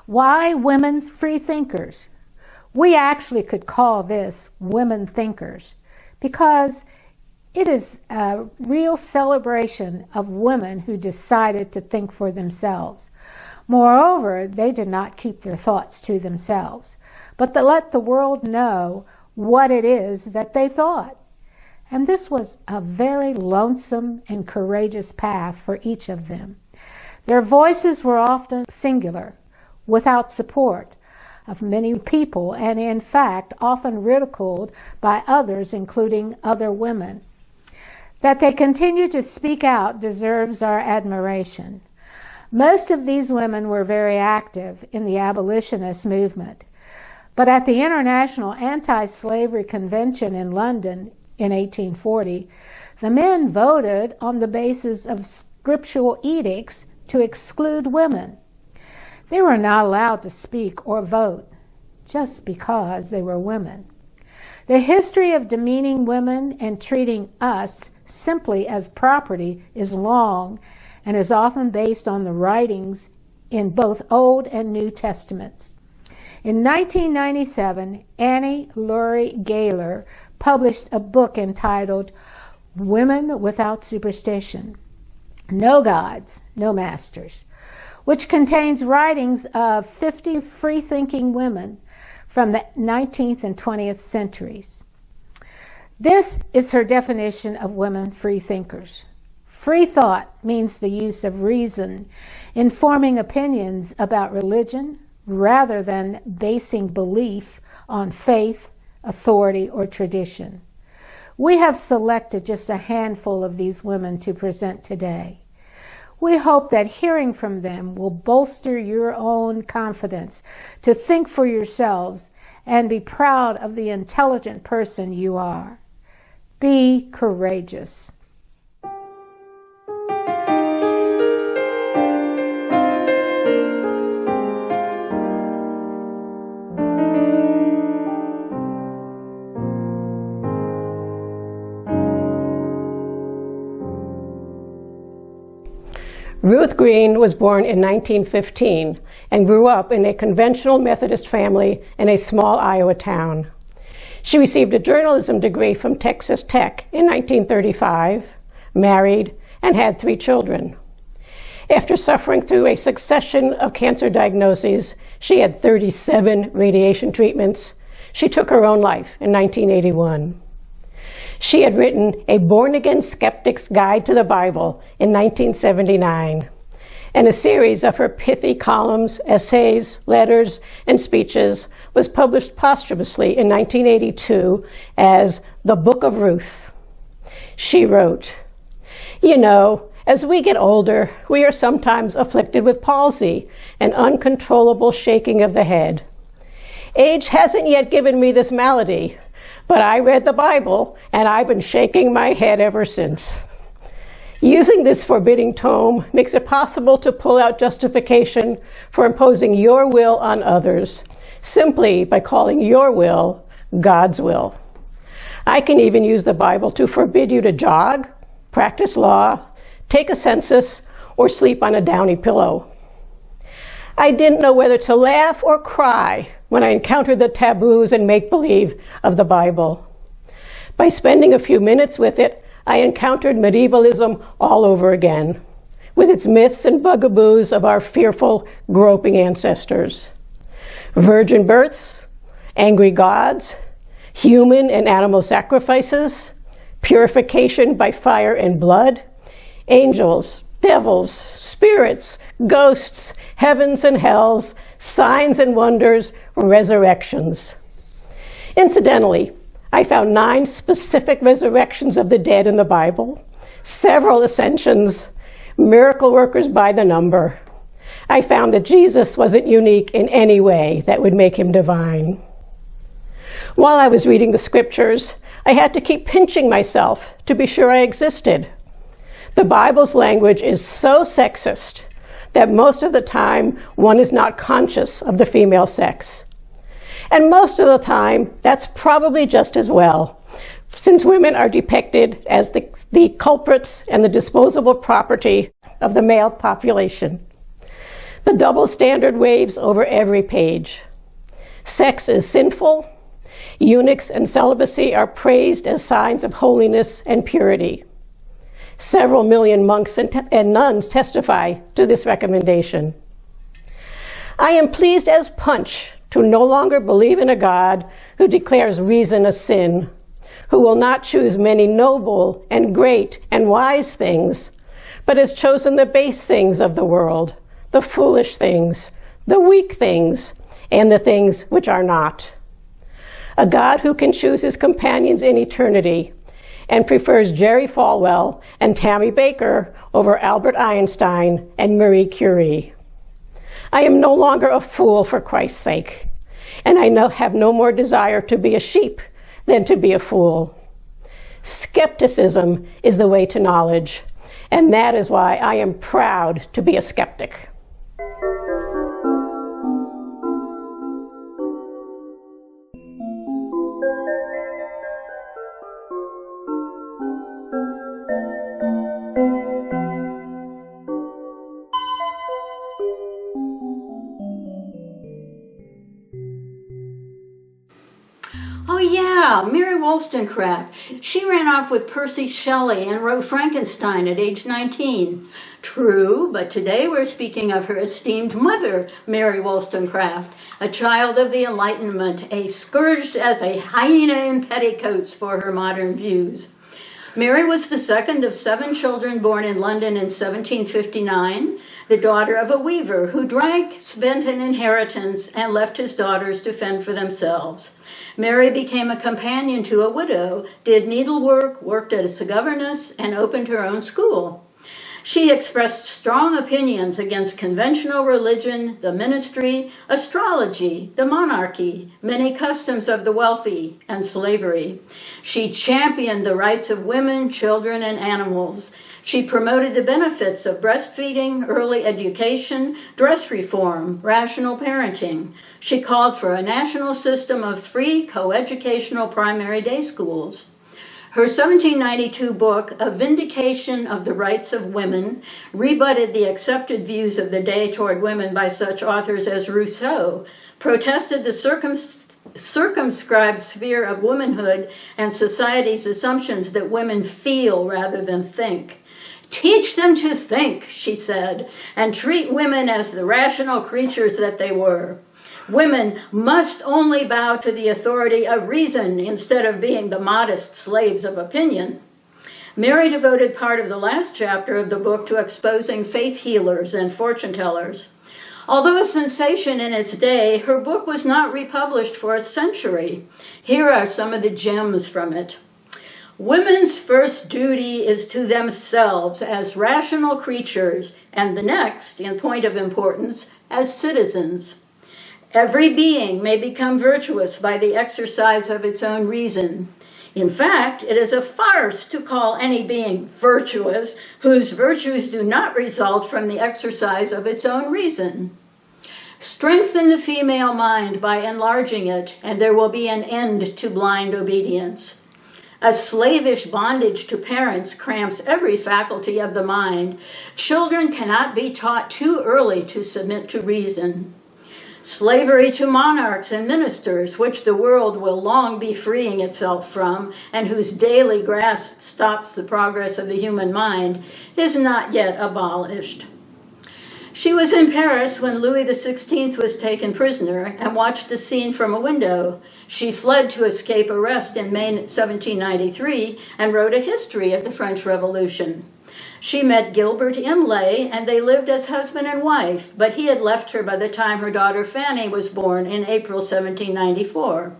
Why women freethinkers? We actually could call this women thinkers because it is a real celebration of women who decided to think for themselves. Moreover, they did not keep their thoughts to themselves, but to let the world know what it is that they thought. And this was a very lonesome and courageous path for each of them. Their voices were often singular, without support of many people, and in fact often ridiculed by others, including other women. That they continue to speak out deserves our admiration. Most of these women were very active in the abolitionist movement, but at the International Anti-Slavery Convention in London in 1840, the men voted on the basis of scriptural edicts to exclude women. They were not allowed to speak or vote just because they were women. The history of demeaning women and treating us simply as property is long and is often based on the writings in both Old and New Testaments. In 1997, Annie Laurie Gaylor published a book entitled Women Without Superstition, No Gods, No Masters, which contains writings of 50 free-thinking women from the 19th and 20th centuries. This is her definition of women freethinkers. Free thought means the use of reason in forming opinions about religion rather than basing belief on faith, authority, or tradition. We have selected just a handful of these women to present today. We hope that hearing from them will bolster your own confidence to think for yourselves and be proud of the intelligent person you are. Be courageous. Ruth Green was born in 1915 and grew up in a conventional Methodist family in a small Iowa town. She received a journalism degree from Texas Tech in 1935, married, and had 3 children. After suffering through a succession of cancer diagnoses, she had 37 radiation treatments. She took her own life in 1981. She had written A Born-Again Skeptic's Guide to the Bible in 1979, and a series of her pithy columns, essays, letters, and speeches was published posthumously in 1982 as The Book of Ruth. She wrote, "You know, as we get older, we are sometimes afflicted with palsy, an uncontrollable shaking of the head. Age hasn't yet given me this malady, but I read the Bible, and I've been shaking my head ever since." Using this forbidding tome makes it possible to pull out justification for imposing your will on others, simply by calling your will God's will. I can even use the Bible to forbid you to jog, practice law, take a census, or sleep on a downy pillow. I didn't know whether to laugh or cry when I encountered the taboos and make-believe of the Bible. By spending a few minutes with it, I encountered medievalism all over again, with its myths and bugaboos of our fearful, groping ancestors. Virgin births, angry gods, human and animal sacrifices, purification by fire and blood, angels, devils, spirits, ghosts, heavens and hells, signs and wonders, resurrections. Incidentally, I found 9 specific resurrections of the dead in the Bible, several ascensions, miracle workers by the number. I found that Jesus wasn't unique in any way that would make him divine. While I was reading the scriptures, I had to keep pinching myself to be sure I existed. The Bible's language is so sexist that most of the time one is not conscious of the female sex. And most of the time, that's probably just as well, since women are depicted as the culprits and the disposable property of the male population. The double standard waves over every page. Sex is sinful. Eunuchs and celibacy are praised as signs of holiness and purity. Several million monks and nuns testify to this recommendation. I am pleased as punch to no longer believe in a God who declares reason a sin, who will not choose many noble and great and wise things, but has chosen the base things of the world, the foolish things, the weak things, and the things which are not. A God who can choose his companions in eternity and prefers Jerry Falwell and Tammy Baker over Albert Einstein and Marie Curie. I am no longer a fool for Christ's sake, and I have no more desire to be a sheep than to be a fool. Skepticism is the way to knowledge, and that is why I am proud to be a skeptic. Oh yeah, Mary Wollstonecraft. She ran off with Percy Shelley and wrote Frankenstein at age 19. True, but today we're speaking of her esteemed mother, Mary Wollstonecraft, a child of the Enlightenment, scourged as a hyena in petticoats for her modern views. Mary was the second of 7 children born in London in 1759, the daughter of a weaver who drank, spent an inheritance, and left his daughters to fend for themselves. Mary became a companion to a widow, did needlework, worked as a governess, and opened her own school. She expressed strong opinions against conventional religion, the ministry, astrology, the monarchy, many customs of the wealthy, and slavery. She championed the rights of women, children, and animals. She promoted the benefits of breastfeeding, early education, dress reform, rational parenting. She called for a national system of free coeducational primary day schools. Her 1792 book, A Vindication of the Rights of Women, rebutted the accepted views of the day toward women by such authors as Rousseau, protested the circumscribed sphere of womanhood and society's assumptions that women feel rather than think. Teach them to think, she said, and treat women as the rational creatures that they were. Women must only bow to the authority of reason instead of being the modest slaves of opinion. Mary devoted part of the last chapter of the book to exposing faith healers and fortune tellers. Although a sensation in its day, her book was not republished for a century. Here are some of the gems from it. Women's first duty is to themselves as rational creatures, and the next, in point of importance, as citizens. Every being may become virtuous by the exercise of its own reason. In fact, it is a farce to call any being virtuous whose virtues do not result from the exercise of its own reason. Strengthen the female mind by enlarging it, and there will be an end to blind obedience. A slavish bondage to parents cramps every faculty of the mind. Children cannot be taught too early to submit to reason. Slavery to monarchs and ministers, which the world will long be freeing itself from, and whose daily grasp stops the progress of the human mind, is not yet abolished. She was in Paris when Louis XVI was taken prisoner and watched the scene from a window. She fled to escape arrest in May 1793 and wrote a history of the French Revolution. She met Gilbert Imlay, and they lived as husband and wife, but he had left her by the time her daughter Fanny was born in April 1794.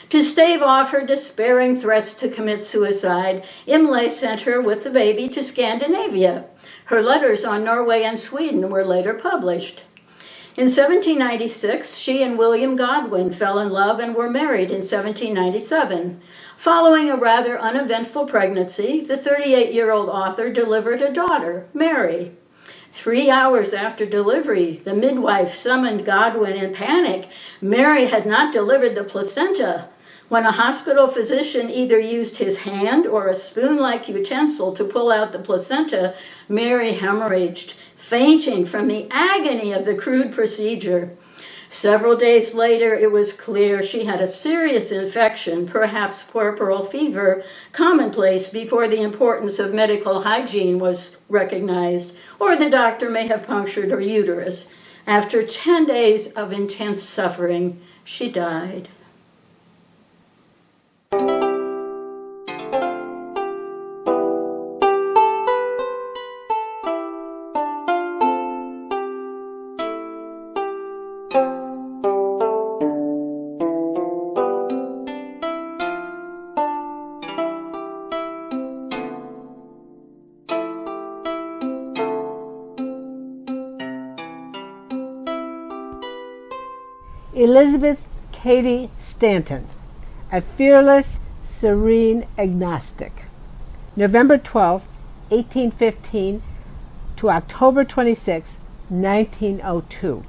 To stave off her despairing threats to commit suicide, Imlay sent her with the baby to Scandinavia. Her letters on Norway and Sweden were later published. In 1796, she and William Godwin fell in love and were married in 1797. Following a rather uneventful pregnancy, the 38-year-old author delivered a daughter, Mary. 3 hours after delivery, the midwife summoned Godwin in panic. Mary had not delivered the placenta. When a hospital physician either used his hand or a spoon-like utensil to pull out the placenta, Mary hemorrhaged, fainting from the agony of the crude procedure. Several days later, it was clear she had a serious infection, perhaps puerperal fever, commonplace before the importance of medical hygiene was recognized, or the doctor may have punctured her uterus. After 10 days of intense suffering, she died. Elizabeth Cady Stanton, a fearless, serene agnostic. November 12, 1815 to October 26, 1902.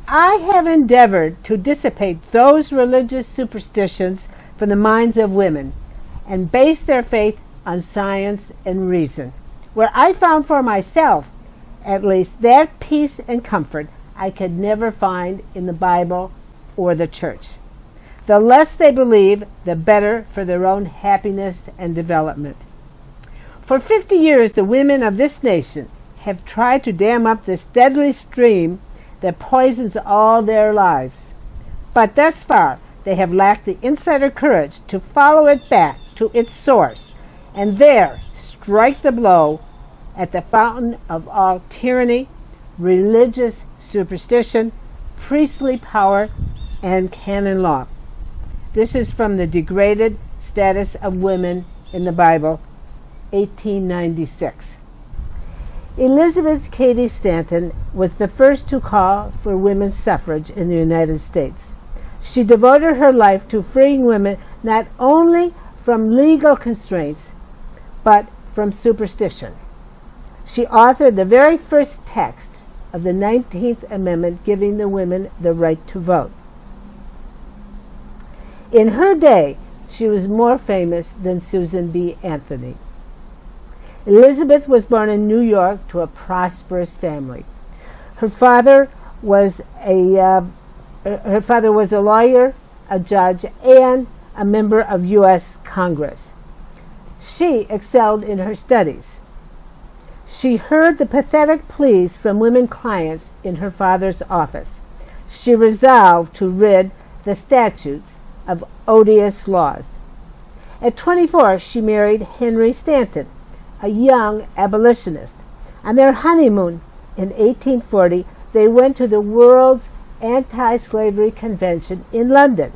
I have endeavored to dissipate those religious superstitions from the minds of women and base their faith on science and reason, where I found for myself, at least, that peace and comfort I could never find in the Bible or the church. The less they believe, the better for their own happiness and development. For 50 years, the women of this nation have tried to dam up this deadly stream that poisons all their lives. But thus far, they have lacked the insider courage to follow it back to its source, and there strike the blow at the fountain of all tyranny, religious superstition, priestly power, and canon law. This is from the Degraded Status of Women in the Bible, 1896. Elizabeth Cady Stanton was the first to call for women's suffrage in the United States. She devoted her life to freeing women not only from legal constraints, but from superstition. She authored the very first text of the 19th Amendment giving the women the right to vote. In her day, she was more famous than Susan B. Anthony. Elizabeth was born in New York to a prosperous family. Her father was a lawyer, a judge, and a member of U.S. Congress. She excelled in her studies. She heard the pathetic pleas from women clients in her father's office. She resolved to rid the statutes of odious laws. At 24, she married Henry Stanton, a young abolitionist. On their honeymoon in 1840, they went to the World's Anti-Slavery Convention in London.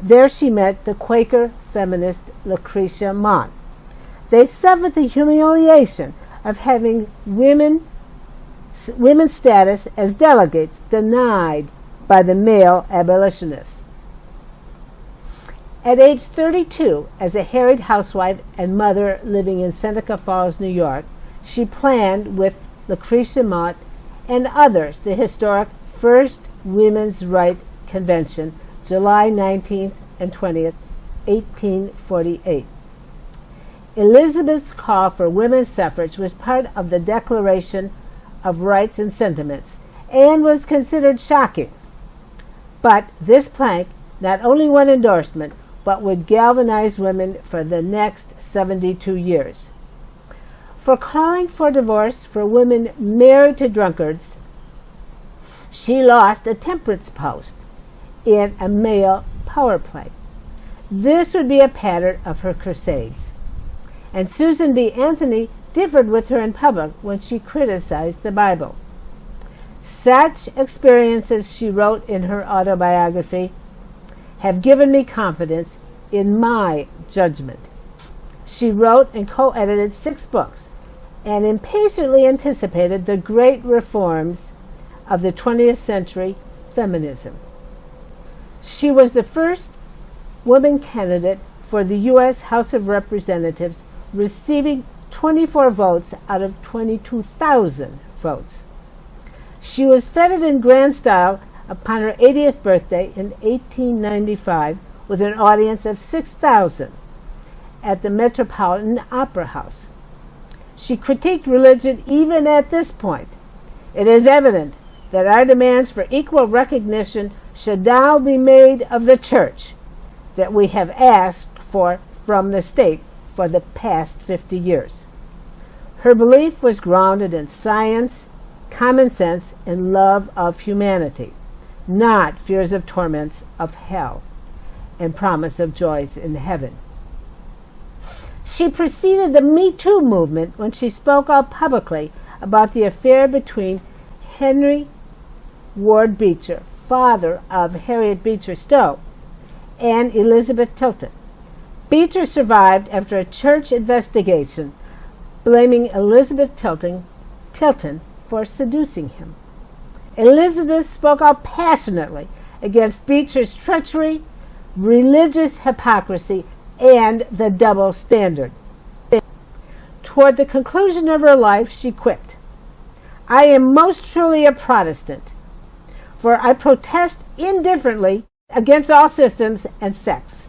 There she met the Quaker feminist Lucretia Mott. They suffered the humiliation of having women's status as delegates denied by the male abolitionists. At age 32, as a harried housewife and mother living in Seneca Falls, New York, she planned with Lucretia Mott and others the historic First Women's Right Convention, July 19th and 20th, 1848. Elizabeth's call for women's suffrage was part of the Declaration of Rights and Sentiments and was considered shocking. But this plank not only won endorsement, but would galvanize women for the next 72 years. For calling for divorce for women married to drunkards, she lost a temperance post in a male power play. This would be a pattern of her crusades. And Susan B. Anthony differed with her in public when she criticized the Bible. Such experiences, she wrote in her autobiography, have given me confidence in my judgment. She wrote and co-edited 6 books and impatiently anticipated the great reforms of the 20th century feminism. She was the first woman candidate for the U.S. House of Representatives, receiving 24 votes out of 22,000 votes. She was feted in grand style upon her 80th birthday in 1895 with an audience of 6,000 at the Metropolitan Opera House. She critiqued religion even at this point. It is evident that our demands for equal recognition should now be made of the church that we have asked for from the state for the past 50 years. Her belief was grounded in science, common sense, and love of humanity, not fears of torments of hell and promise of joys in heaven. She preceded the Me Too movement when she spoke out publicly about the affair between Henry Ward Beecher, father of Harriet Beecher Stowe, and Elizabeth Tilton. Beecher survived after a church investigation blaming Elizabeth Tilton for seducing him. Elizabeth spoke out passionately against Beecher's treachery, religious hypocrisy, and the double standard. Toward the conclusion of her life, she quipped, "I am most truly a Protestant, for I protest indifferently against all systems and sects."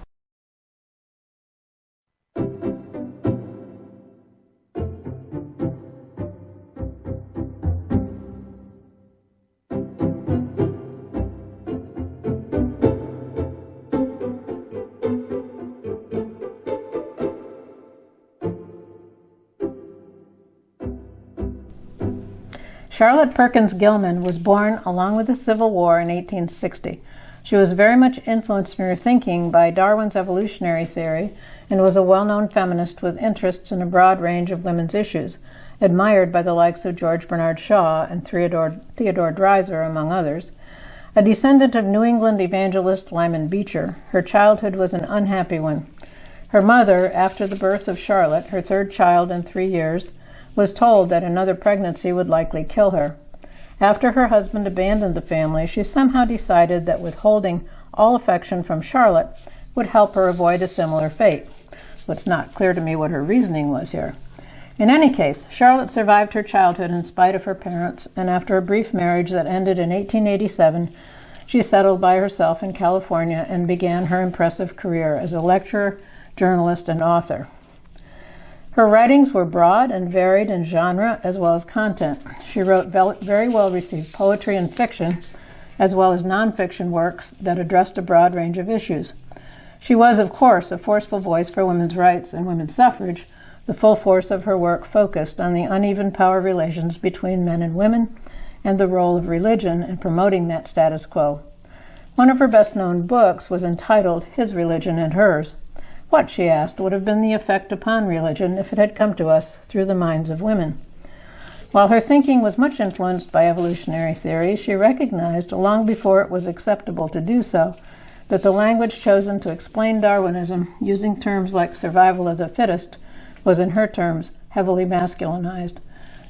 Charlotte Perkins Gilman was born along with the Civil War in 1860. She was very much influenced in her thinking by Darwin's evolutionary theory and was a well-known feminist with interests in a broad range of women's issues, admired by the likes of George Bernard Shaw and Theodore Dreiser, among others. A descendant of New England evangelist Lyman Beecher, her childhood was an unhappy one. Her mother, after the birth of Charlotte, her third child in 3 years, was told that another pregnancy would likely kill her. After her husband abandoned the family, she somehow decided that withholding all affection from Charlotte would help her avoid a similar fate. It's not clear to me what her reasoning was here. In any case, Charlotte survived her childhood in spite of her parents, and after a brief marriage that ended in 1887, she settled by herself in California and began her impressive career as a lecturer, journalist, and author. Her writings were broad and varied in genre as well as content. She wrote very well-received poetry and fiction, as well as nonfiction works that addressed a broad range of issues. She was, of course, a forceful voice for women's rights and women's suffrage. The full force of her work focused on the uneven power relations between men and women and the role of religion in promoting that status quo. One of her best-known books was entitled His Religion and Hers. What, she asked, would have been the effect upon religion if it had come to us through the minds of women? While her thinking was much influenced by evolutionary theory, she recognized, long before it was acceptable to do so, that the language chosen to explain Darwinism, using terms like survival of the fittest, was, in her terms, heavily masculinized.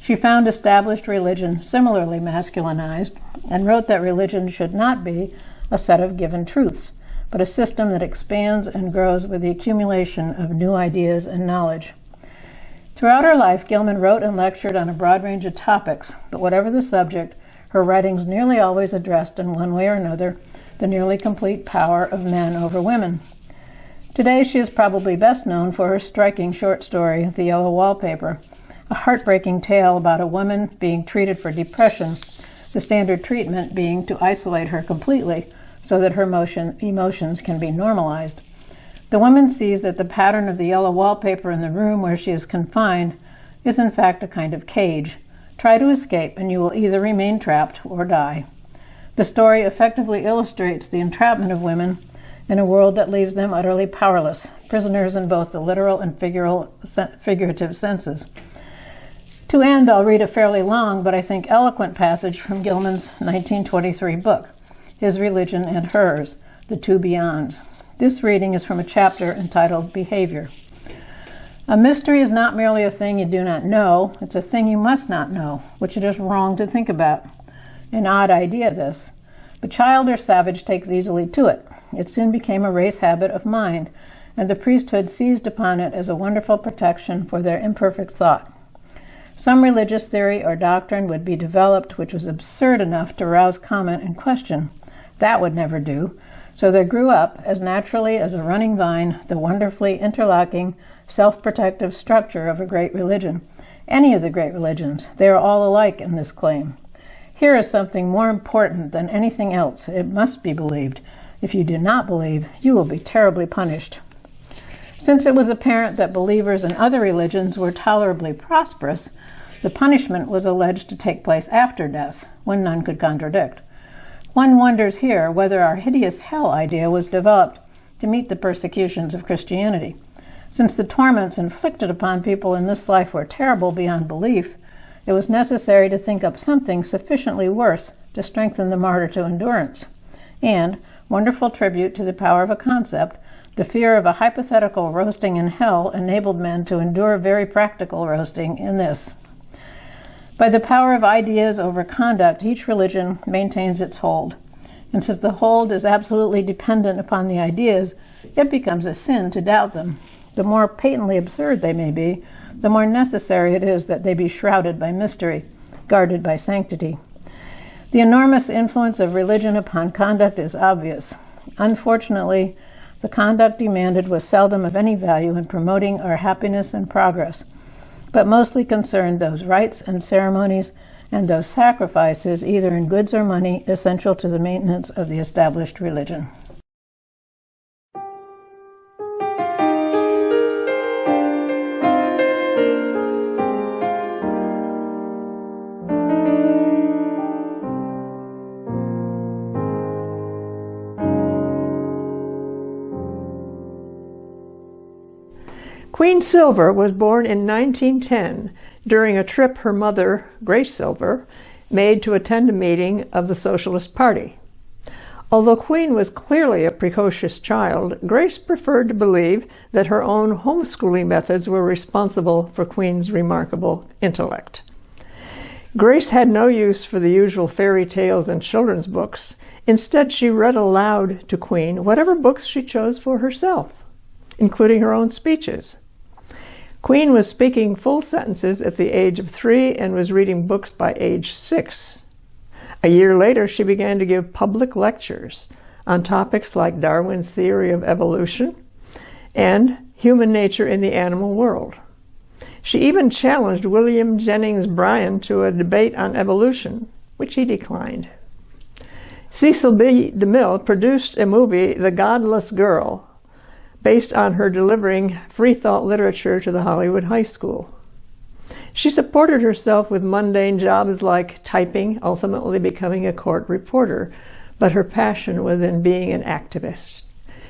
She found established religion similarly masculinized, and wrote that religion should not be a set of given truths, but a system that expands and grows with the accumulation of new ideas and knowledge. Throughout her life, Gilman wrote and lectured on a broad range of topics, but whatever the subject, her writings nearly always addressed in one way or another the nearly complete power of men over women. Today, she is probably best known for her striking short story, The Yellow Wallpaper, a heartbreaking tale about a woman being treated for depression, the standard treatment being to isolate her completely so that her emotions can be normalized. The woman sees that the pattern of the yellow wallpaper in the room where she is confined is in fact a kind of cage. Try to escape and you will either remain trapped or die. The story effectively illustrates the entrapment of women in a world that leaves them utterly powerless, prisoners in both the literal and figurative senses. To end, I'll read a fairly long but I think eloquent passage from Gilman's 1923 book, His Religion and Hers, The Two Beyonds. This reading is from a chapter entitled Behavior. A mystery is not merely a thing you do not know, it's a thing you must not know, which it is wrong to think about. An odd idea, this. But child or savage takes easily to it. It soon became a race habit of mind, and the priesthood seized upon it as a wonderful protection for their imperfect thought. Some religious theory or doctrine would be developed which was absurd enough to rouse comment and question. That would never do. So there grew up, as naturally as a running vine, the wonderfully interlocking, self-protective structure of a great religion. Any of the great religions, they are all alike in this claim. Here is something more important than anything else. It must be believed. If you do not believe, you will be terribly punished. Since it was apparent that believers in other religions were tolerably prosperous, the punishment was alleged to take place after death, when none could contradict. One wonders here whether our hideous hell idea was developed to meet the persecutions of Christianity. Since the torments inflicted upon people in this life were terrible beyond belief, it was necessary to think up something sufficiently worse to strengthen the martyr to endurance. And, wonderful tribute to the power of a concept, the fear of a hypothetical roasting in hell enabled men to endure very practical roasting in this. By the power of ideas over conduct, each religion maintains its hold. And since the hold is absolutely dependent upon the ideas, it becomes a sin to doubt them. The more patently absurd they may be, the more necessary it is that they be shrouded by mystery, guarded by sanctity. The enormous influence of religion upon conduct is obvious. Unfortunately, the conduct demanded was seldom of any value in promoting our happiness and progress, but mostly concerned those rites and ceremonies and those sacrifices, either in goods or money, essential to the maintenance of the established religion. Queen Silver was born in 1910 during a trip her mother, Grace Silver, made to attend a meeting of the Socialist Party. Although Queen was clearly a precocious child, Grace preferred to believe that her own homeschooling methods were responsible for Queen's remarkable intellect. Grace had no use for the usual fairy tales and children's books. Instead, she read aloud to Queen whatever books she chose for herself, including her own speeches. Queen was speaking full sentences at the age of 3 and was reading books by age 6. A year later, she began to give public lectures on topics like Darwin's theory of evolution and human nature in the animal world. She even challenged William Jennings Bryan to a debate on evolution, which he declined. Cecil B. DeMille produced a movie, The Godless Girl, based on her delivering free thought literature to the Hollywood High School. She supported herself with mundane jobs like typing, ultimately becoming a court reporter, but her passion was in being an activist.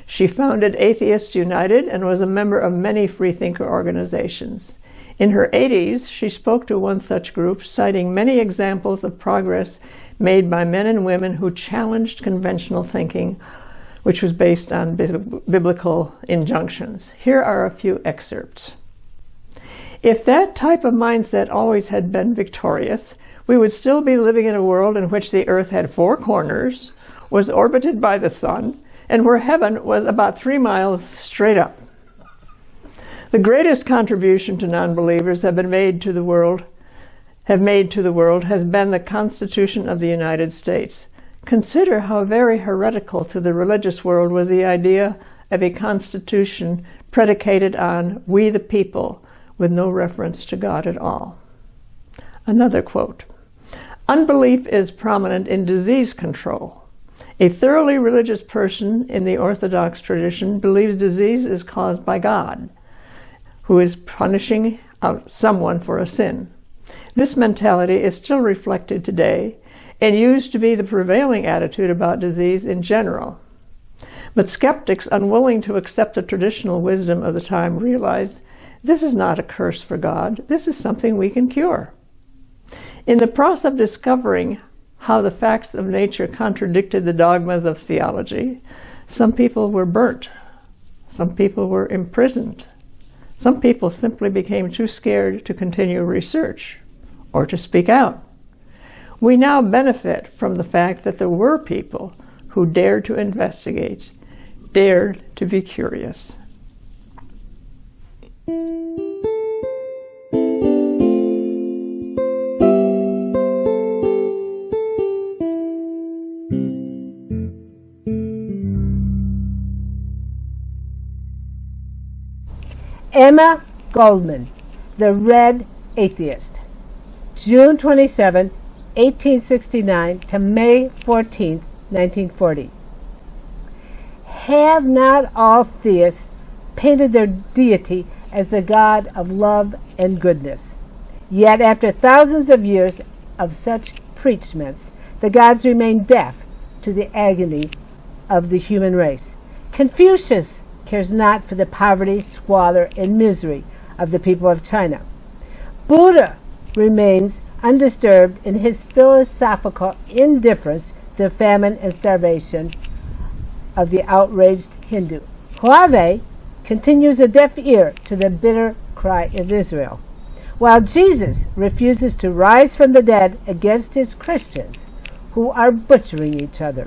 She founded Atheists United and was a member of many freethinker organizations. In her 80s, she spoke to one such group, citing many examples of progress made by men and women who challenged conventional thinking, which was based on biblical injunctions. Here are a few excerpts. If that type of mindset always had been victorious, we would still be living in a world in which the earth had 4 corners, was orbited by the sun, and where heaven was about 3 miles straight up. The greatest contribution to non-believers have made to the world has been the Constitution of the United States. Consider how very heretical to the religious world was the idea of a constitution predicated on "we the people," with no reference to God at all. Another quote, "Unbelief is prominent in disease control. A thoroughly religious person in the Orthodox tradition believes disease is caused by God, who is punishing someone for a sin. This mentality is still reflected today and used to be the prevailing attitude about disease in general. But skeptics, unwilling to accept the traditional wisdom of the time, realized this is not a curse for God. This is something we can cure. In the process of discovering how the facts of nature contradicted the dogmas of theology, some people were burnt. Some people were imprisoned. Some people simply became too scared to continue research or to speak out. We now benefit from the fact that there were people who dared to investigate, dared to be curious." Emma Goldman, the Red Atheist, June 27, 1869 to May 14, 1940. Have not all theists painted their deity as the God of love and goodness? Yet after thousands of years of such preachments, the gods remain deaf to the agony of the human race. Confucius cares not for the poverty, squalor, and misery of the people of China. Buddha remains undisturbed in his philosophical indifference to the famine and starvation of the outraged Hindu. Huawei continues a deaf ear to the bitter cry of Israel, while Jesus refuses to rise from the dead against his Christians who are butchering each other.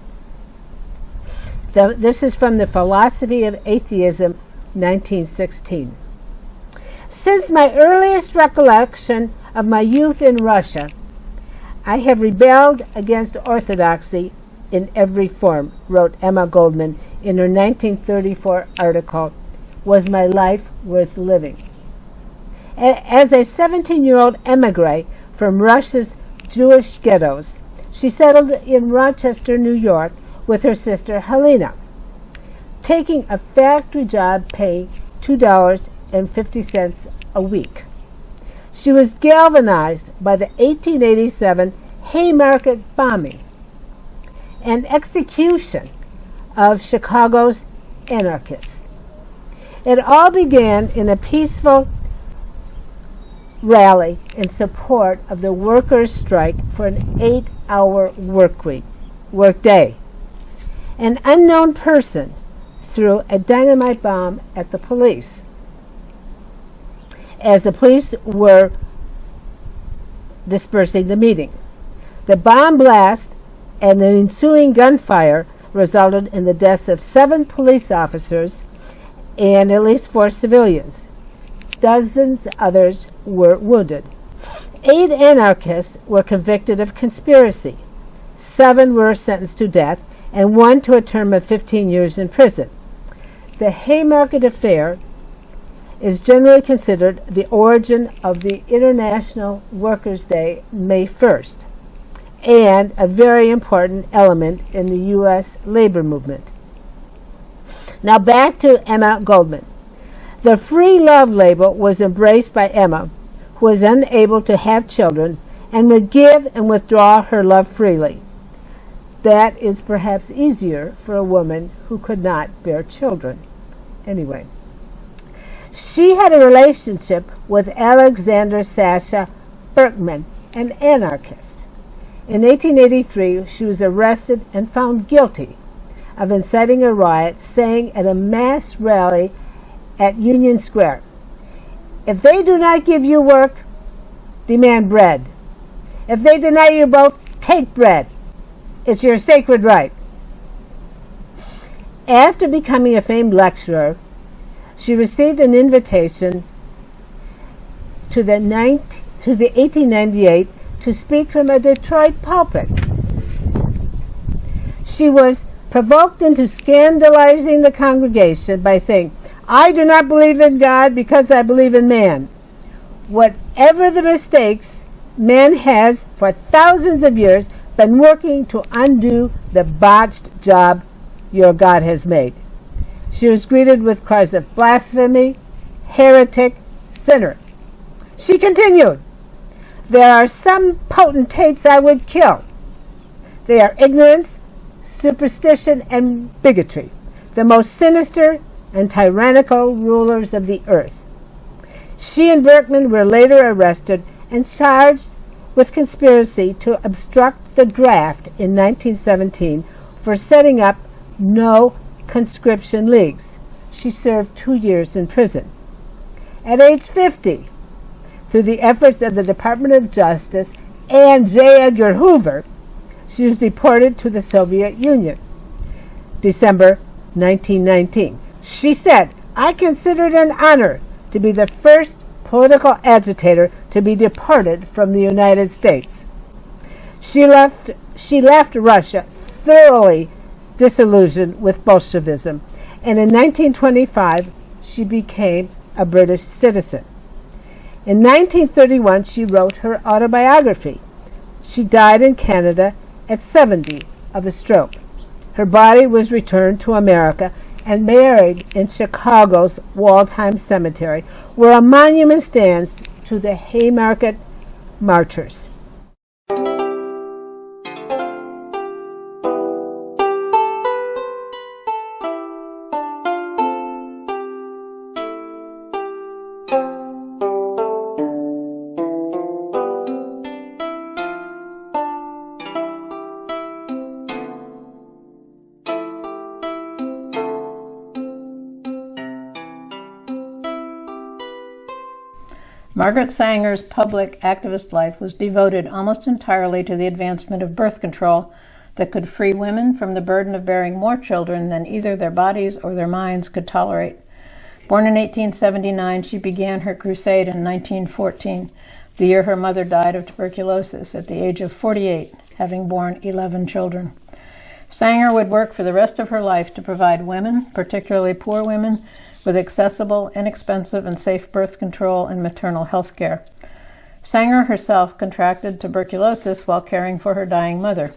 This is from the Philosophy of Atheism, 1916. Since my earliest recollection of my youth in Russia, I have rebelled against orthodoxy in every form, wrote Emma Goldman in her 1934 article, Was My Life Worth Living? As a 17-year-old emigre from Russia's Jewish ghettos, she settled in Rochester, New York, with her sister Helena, taking a factory job paying $2.50 a week. She was galvanized by the 1887 Haymarket bombing and execution of Chicago's anarchists. It all began in a peaceful rally in support of the workers' strike for an 8-hour workday. An unknown person threw a dynamite bomb at the police. As the police were dispersing the meeting, the bomb blast and the ensuing gunfire resulted in the deaths of 7 police officers and at least 4 civilians. Dozens others were wounded. 8 anarchists were convicted of conspiracy. 7 were sentenced to death, and 1 to a term of 15 years in prison. The Haymarket Affair is generally considered the origin of the International Workers' Day, May 1st, and a very important element in the U.S. labor movement. Now back to Emma Goldman. The free love label was embraced by Emma, who was unable to have children and would give and withdraw her love freely. That is perhaps easier for a woman who could not bear children. Anyway, she had a relationship with Alexander Sasha Berkman, an anarchist. In 1883, she was arrested and found guilty of inciting a riot, saying at a mass rally at Union Square, "If they do not give you work, demand bread. If they deny you both, take bread. It's your sacred right." After becoming a famed lecturer, she received an invitation to the 1898 to speak from a Detroit pulpit. She was provoked into scandalizing the congregation by saying, "I do not believe in God because I believe in man. Whatever the mistakes, man has for thousands of years been working to undo the botched job your God has made." She was greeted with cries of blasphemy, heretic, sinner. She continued, "There are some potentates I would kill. They are ignorance, superstition, and bigotry, the most sinister and tyrannical rulers of the earth." She and Berkman were later arrested and charged with conspiracy to obstruct the draft in 1917 for setting up no conscription leagues. She served 2 years in prison. At age 50, through the efforts of the Department of Justice and J. Edgar Hoover, she was deported to the Soviet Union. December 1919. She said, "I consider it an honor to be the first political agitator to be deported from the United States." She left Russia thoroughly disillusioned with Bolshevism, and in 1925 she became a British citizen. In 1931, she wrote her autobiography. She died in Canada at 70 of a stroke. Her body was returned to America and buried in Chicago's Waldheim Cemetery, where a monument stands to the Haymarket martyrs. Margaret Sanger's public activist life was devoted almost entirely to the advancement of birth control that could free women from the burden of bearing more children than either their bodies or their minds could tolerate. Born in 1879, she began her crusade in 1914, the year her mother died of tuberculosis at the age of 48, having borne 11 children. Sanger would work for the rest of her life to provide women, particularly poor women, with accessible, inexpensive, and safe birth control and maternal health care. Sanger herself contracted tuberculosis while caring for her dying mother,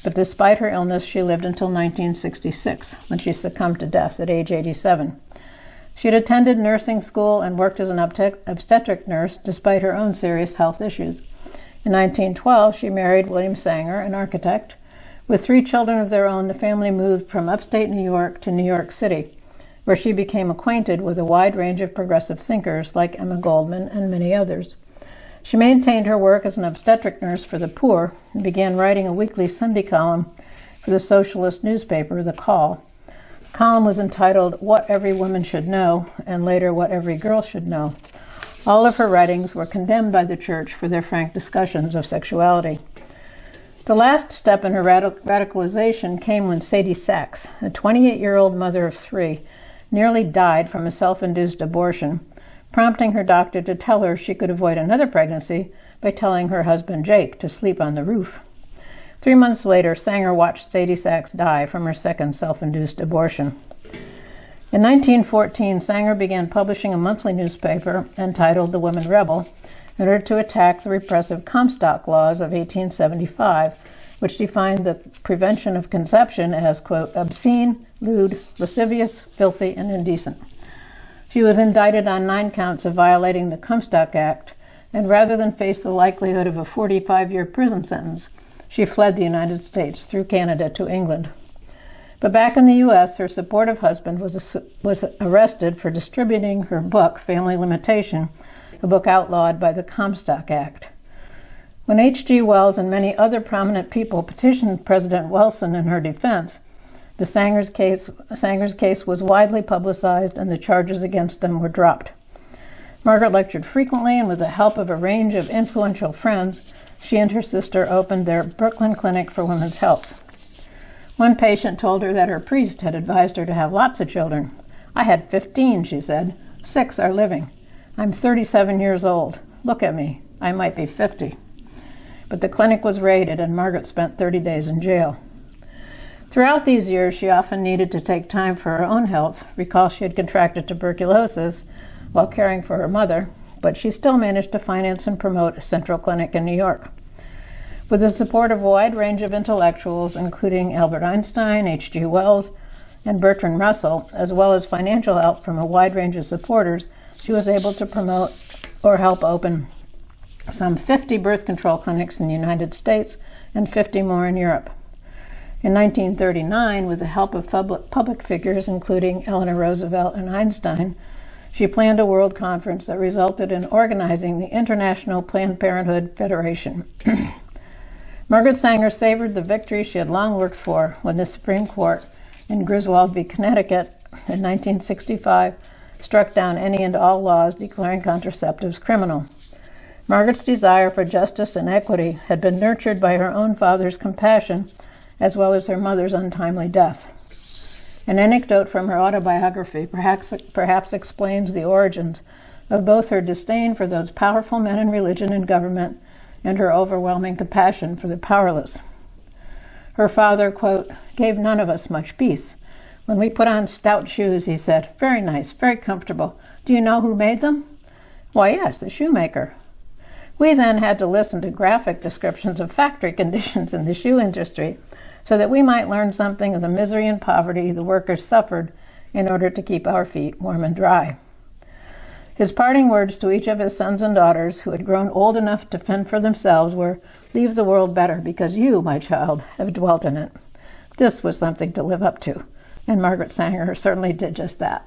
but despite her illness, she lived until 1966, when she succumbed to death at age 87. She had attended nursing school and worked as an obstetric nurse despite her own serious health issues. In 1912, she married William Sanger, an architect. With 3 children of their own, the family moved from upstate New York to New York City, where she became acquainted with a wide range of progressive thinkers like Emma Goldman and many others. She maintained her work as an obstetric nurse for the poor and began writing a weekly Sunday column for the socialist newspaper, The Call. The column was entitled What Every Woman Should Know, and later What Every Girl Should Know. All of her writings were condemned by the church for their frank discussions of sexuality. The last step in her radicalization came when Sadie Sachs, a 28-year-old mother of 3, nearly died from a self-induced abortion, prompting her doctor to tell her she could avoid another pregnancy by telling her husband Jake to sleep on the roof. 3 months later, Sanger watched Sadie Sachs die from her second self-induced abortion. In 1914, Sanger began publishing a monthly newspaper entitled The Woman Rebel in order to attack the repressive Comstock laws of 1875, which defined the prevention of conception as, quote, obscene, lewd, lascivious, filthy, and indecent. She was indicted on 9 counts of violating the Comstock Act, and rather than face the likelihood of a 45-year prison sentence, she fled the United States through Canada to England. But back in the U.S., her supportive husband was arrested for distributing her book, Family Limitation, a book outlawed by the Comstock Act. When H.G. Wells and many other prominent people petitioned President Wilson in her defense, the Sanger's case was widely publicized and the charges against them were dropped. Margaret lectured frequently, and with the help of a range of influential friends, she and her sister opened their Brooklyn Clinic for Women's Health. One patient told her that her priest had advised her to have lots of children. I had 15, she said. 6 are living. I'm 37 years old. Look at me. I might be 50. But the clinic was raided, and Margaret spent 30 days in jail. Throughout these years, she often needed to take time for her own health. Recall she had contracted tuberculosis while caring for her mother, but she still managed to finance and promote a central clinic in New York. With the support of a wide range of intellectuals, including Albert Einstein, H.G. Wells, and Bertrand Russell, as well as financial help from a wide range of supporters, she was able to promote or help open some 50 birth control clinics in the United States and 50 more in Europe. In 1939, with the help of public figures including Eleanor Roosevelt and Einstein, she planned a world conference that resulted in organizing the International Planned Parenthood Federation. Margaret Sanger savored the victory she had long worked for when the Supreme Court in Griswold v. Connecticut in 1965 struck down any and all laws declaring contraceptives criminal. Margaret's desire for justice and equity had been nurtured by her own father's compassion as well as her mother's untimely death. An anecdote from her autobiography perhaps explains the origins of both her disdain for those powerful men in religion and government and her overwhelming compassion for the powerless. Her father, quote, gave none of us much peace. When we put on stout shoes, he said, "Very nice, very comfortable. Do you know who made them?" "Why, yes, the shoemaker." We then had to listen to graphic descriptions of factory conditions in the shoe industry so that we might learn something of the misery and poverty the workers suffered in order to keep our feet warm and dry. His parting words to each of his sons and daughters who had grown old enough to fend for themselves were, "Leave the world better because you, my child, have dwelt in it." This was something to live up to, and Margaret Sanger certainly did just that.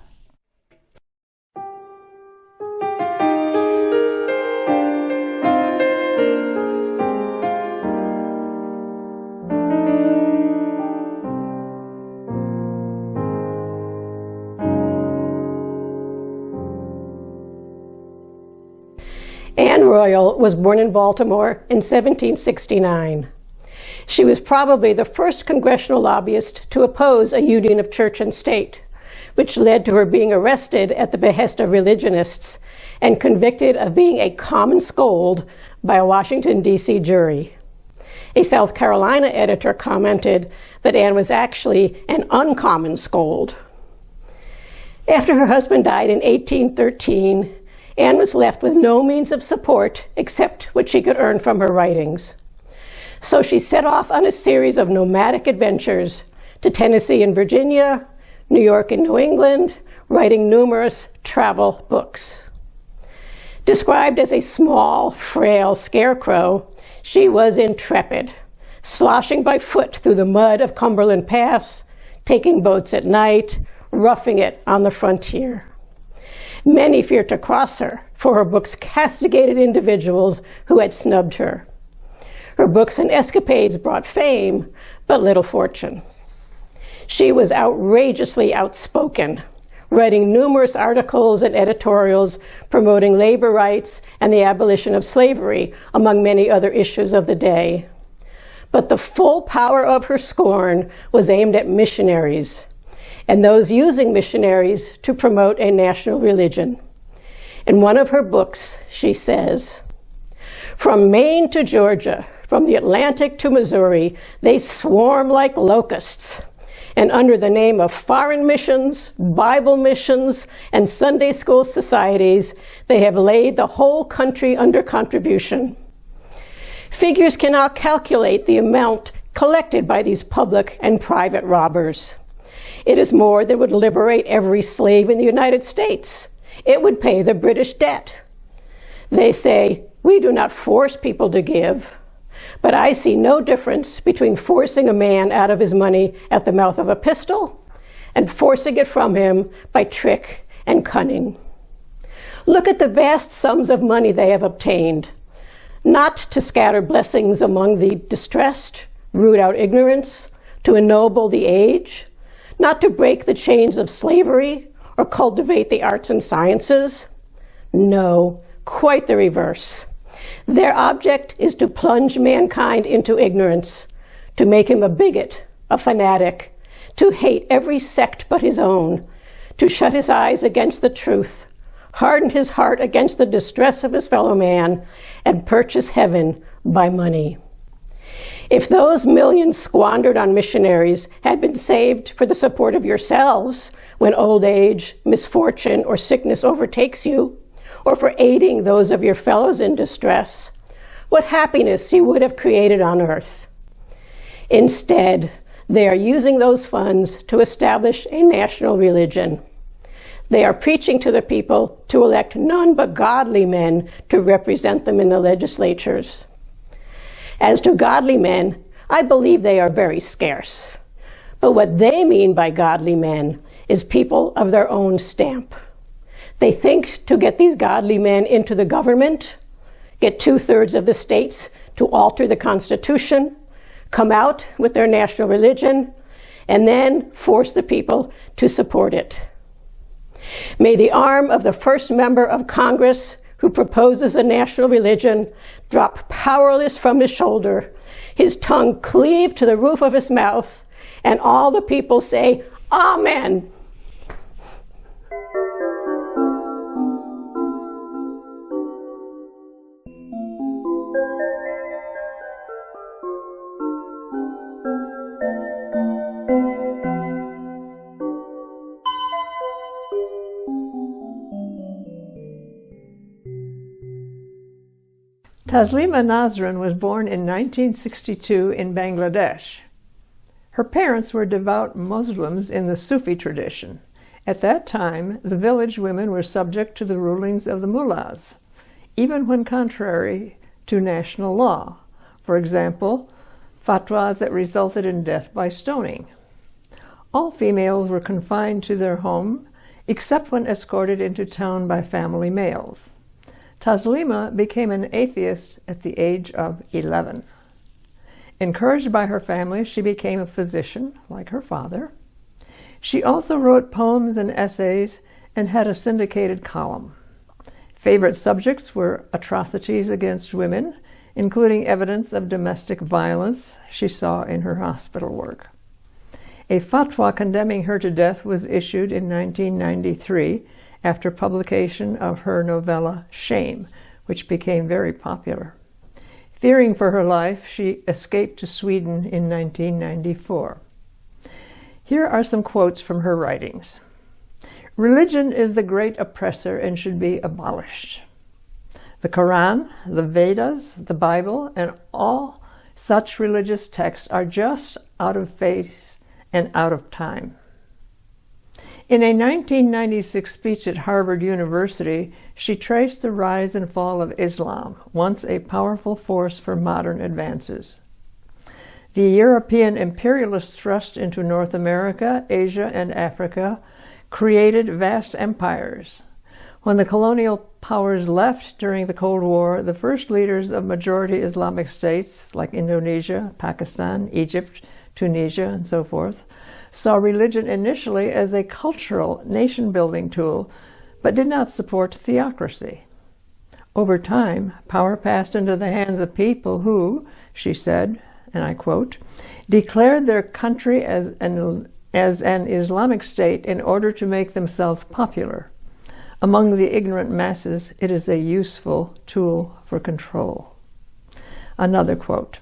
Anne Royal was born in Baltimore in 1769. She was probably the first congressional lobbyist to oppose a union of church and state, which led to her being arrested at the behest of religionists and convicted of being a common scold by a Washington, D.C. jury. A South Carolina editor commented that Anne was actually an uncommon scold. After her husband died in 1813, Anne was left with no means of support except what she could earn from her writings. So she set off on a series of nomadic adventures to Tennessee and Virginia, New York and New England, writing numerous travel books. Described as a small, frail scarecrow, she was intrepid, sloshing by foot through the mud of Cumberland Pass, taking boats at night, roughing it on the frontier. Many feared to cross her, for her books castigated individuals who had snubbed her. Her books and escapades brought fame, but little fortune. She was outrageously outspoken, writing numerous articles and editorials promoting labor rights and the abolition of slavery, among many other issues of the day. But the full power of her scorn was aimed at missionaries, and those using missionaries to promote a national religion. In one of her books, she says, "From Maine to Georgia, from the Atlantic to Missouri, they swarm like locusts. And under the name of foreign missions, Bible missions, and Sunday school societies, they have laid the whole country under contribution. Figures cannot calculate the amount collected by these public and private robbers. It is more than would liberate every slave in the United States. It would pay the British debt. They say, we do not force people to give, but I see no difference between forcing a man out of his money at the mouth of a pistol and forcing it from him by trick and cunning. Look at the vast sums of money they have obtained, not to scatter blessings among the distressed, root out ignorance, to ennoble the aged, not to break the chains of slavery or cultivate the arts and sciences. No, quite the reverse. Their object is to plunge mankind into ignorance, to make him a bigot, a fanatic, to hate every sect but his own, to shut his eyes against the truth, harden his heart against the distress of his fellow man, and purchase heaven by money. If those millions squandered on missionaries had been saved for the support of yourselves when old age, misfortune, or sickness overtakes you, or for aiding those of your fellows in distress, what happiness you would have created on earth. Instead, they are using those funds to establish a national religion. They are preaching to the people to elect none but godly men to represent them in the legislatures. As to godly men, I believe they are very scarce. But what they mean by godly men is people of their own stamp. They think to get these godly men into the government, get 2/3 of the states to alter the Constitution, come out with their national religion, and then force the people to support it. May the arm of the first member of Congress who proposes a national religion drop powerless from his shoulder, his tongue cleave to the roof of his mouth, and all the people say, Amen. Taslima Nasrin was born in 1962 in Bangladesh. Her parents were devout Muslims in the Sufi tradition. At that time, the village women were subject to the rulings of the mullahs, even when contrary to national law. For example, fatwas that resulted in death by stoning. All females were confined to their home, except when escorted into town by family males. Taslima became an atheist at the age of 11. Encouraged by her family, she became a physician, like her father. She also wrote poems and essays and had a syndicated column. Favorite subjects were atrocities against women, including evidence of domestic violence she saw in her hospital work. A fatwa condemning her to death was issued in 1993 after publication of her novella Shame, which became very popular. Fearing for her life, she escaped to Sweden in 1994. Here are some quotes from her writings. "Religion is the great oppressor and should be abolished. The Quran, the Vedas, the Bible, and all such religious texts are just out of phase and out of time." In a 1996 speech at Harvard University, she traced the rise and fall of Islam, once a powerful force for modern advances. The European imperialist thrust into North America, Asia, and Africa created vast empires. When the colonial powers left during the Cold War, the first leaders of majority Islamic states, like Indonesia, Pakistan, Egypt, Tunisia, and so forth, saw religion initially as a cultural nation-building tool, but did not support theocracy. Over time, power passed into the hands of people who, she said, and I quote, declared their country as an Islamic state in order to make themselves popular. Among the ignorant masses, it is a useful tool for control. Another quote,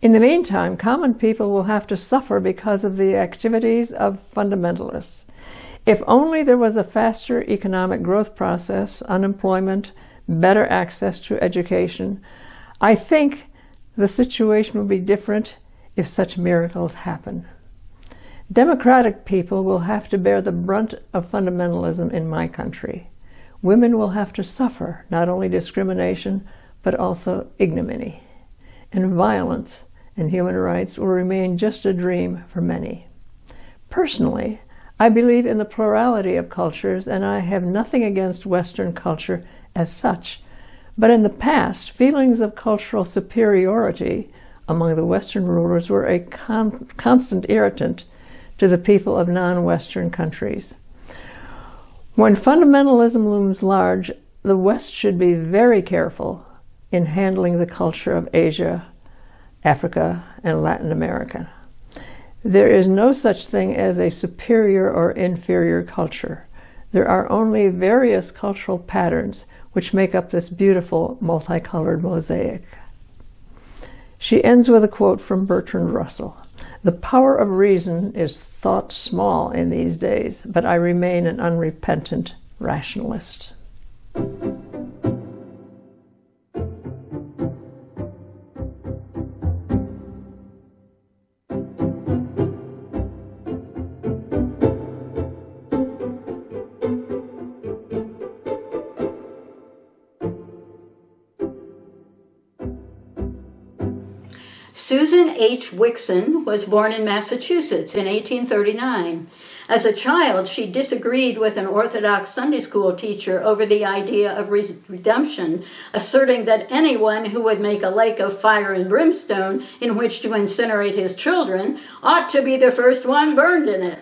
"In the meantime, common people will have to suffer because of the activities of fundamentalists. If only there was a faster economic growth process, unemployment, better access to education, I think the situation would be different if such miracles happen. Democratic people will have to bear the brunt of fundamentalism in my country. Women will have to suffer not only discrimination, but also ignominy. And violence and human rights will remain just a dream for many. Personally, I believe in the plurality of cultures, and I have nothing against Western culture as such. But in the past, feelings of cultural superiority among the Western rulers were a constant irritant to the people of non-Western countries. When fundamentalism looms large, the West should be very careful in handling the culture of Asia, Africa, and Latin America. There is no such thing as a superior or inferior culture. There are only various cultural patterns which make up this beautiful multicolored mosaic." She ends with a quote from Bertrand Russell. "The power of reason is thought small in these days, but I remain an unrepentant rationalist." Susan H. Wixson was born in Massachusetts in 1839. As a child, she disagreed with an Orthodox Sunday school teacher over the idea of redemption, asserting that anyone who would make a lake of fire and brimstone in which to incinerate his children ought to be the first one burned in it.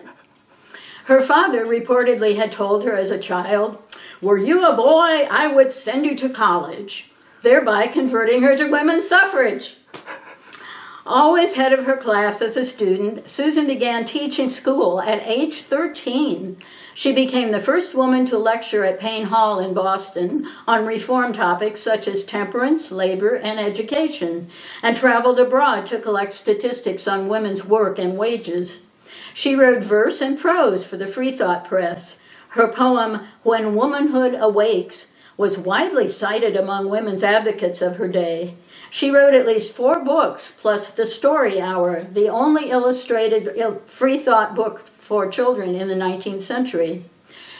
Her father reportedly had told her as a child, "Were you a boy, I would send you to college," thereby converting her to women's suffrage. Always head of her class as a student, Susan began teaching school at age 13. She became the first woman to lecture at Payne Hall in Boston on reform topics such as temperance, labor, and education, and traveled abroad to collect statistics on women's work and wages. She wrote verse and prose for the Free Thought Press. Her poem, When Womanhood Awakes, was widely cited among women's advocates of her day. She wrote at least 4 books, plus The Story Hour, the only illustrated free thought book for children in the 19th century.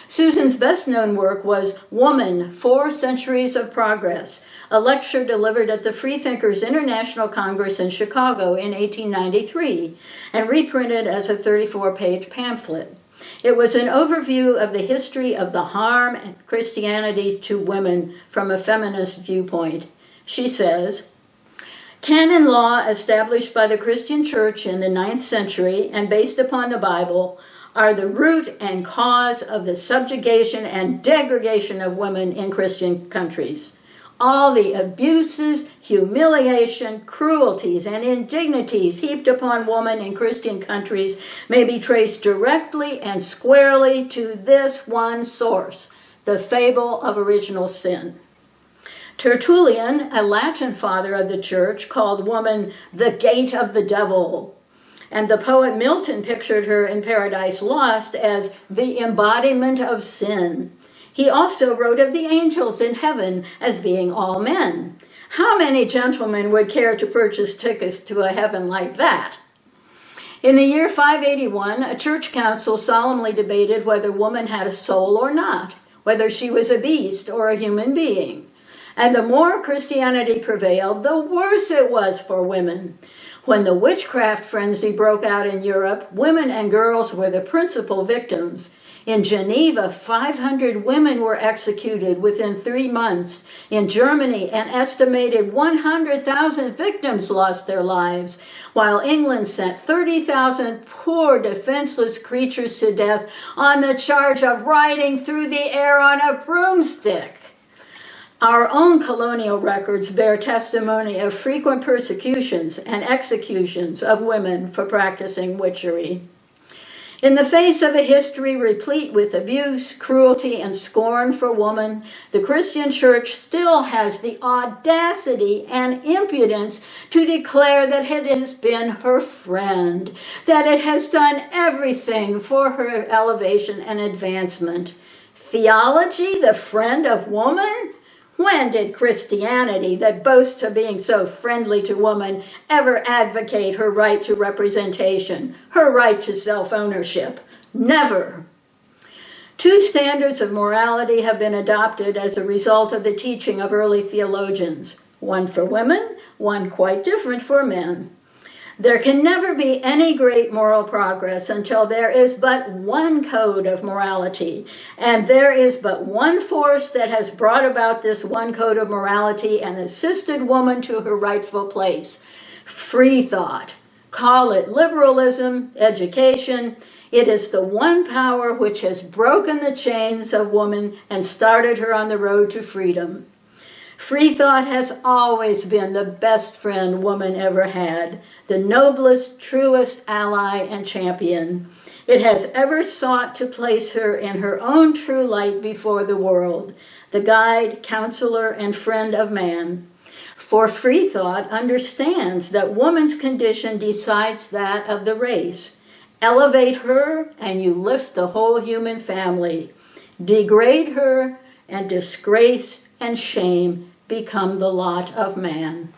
Susan's best-known work was Woman, 4 Centuries of Progress, a lecture delivered at the Freethinkers International Congress in Chicago in 1893, and reprinted as a 34-page pamphlet. It was an overview of the history of the harm of Christianity to women from a feminist viewpoint. She says, canon law established by the Christian Church in the 9th century and based upon the Bible are the root and cause of the subjugation and degradation of women in Christian countries. All the abuses, humiliation, cruelties, and indignities heaped upon women in Christian countries may be traced directly and squarely to this one source, the fable of original sin. Tertullian, a Latin father of the church, called woman the gate of the devil, and the poet Milton pictured her in Paradise Lost as the embodiment of sin. He also wrote of the angels in heaven as being all men. How many gentlemen would care to purchase tickets to a heaven like that? In the year 581, a church council solemnly debated whether woman had a soul or not, whether she was a beast or a human being. And the more Christianity prevailed, the worse it was for women. When the witchcraft frenzy broke out in Europe, women and girls were the principal victims. In Geneva, 500 women were executed within 3 months. In Germany, an estimated 100,000 victims lost their lives, while England sent 30,000 poor defenseless creatures to death on the charge of riding through the air on a broomstick. Our own colonial records bear testimony of frequent persecutions and executions of women for practicing witchery. In the face of a history replete with abuse, cruelty, and scorn for woman, the Christian Church still has the audacity and impudence to declare that it has been her friend, that it has done everything for her elevation and advancement. Theology, the friend of woman? When did Christianity, that boasts of being so friendly to woman, ever advocate her right to representation, her right to self-ownership? Never. 2 standards of morality have been adopted as a result of the teaching of early theologians, one for women, one quite different for men. There can never be any great moral progress until there is but one code of morality, and there is but one force that has brought about this one code of morality and assisted woman to her rightful place: free thought. Call it liberalism, education. It is the one power which has broken the chains of woman and started her on the road to freedom. Free thought has always been the best friend woman ever had, the noblest, truest ally and champion. It has ever sought to place her in her own true light before the world, the guide, counselor, and friend of man. For free thought understands that woman's condition decides that of the race. Elevate her, and you lift the whole human family. Degrade her, and disgrace and shame become the lot of man.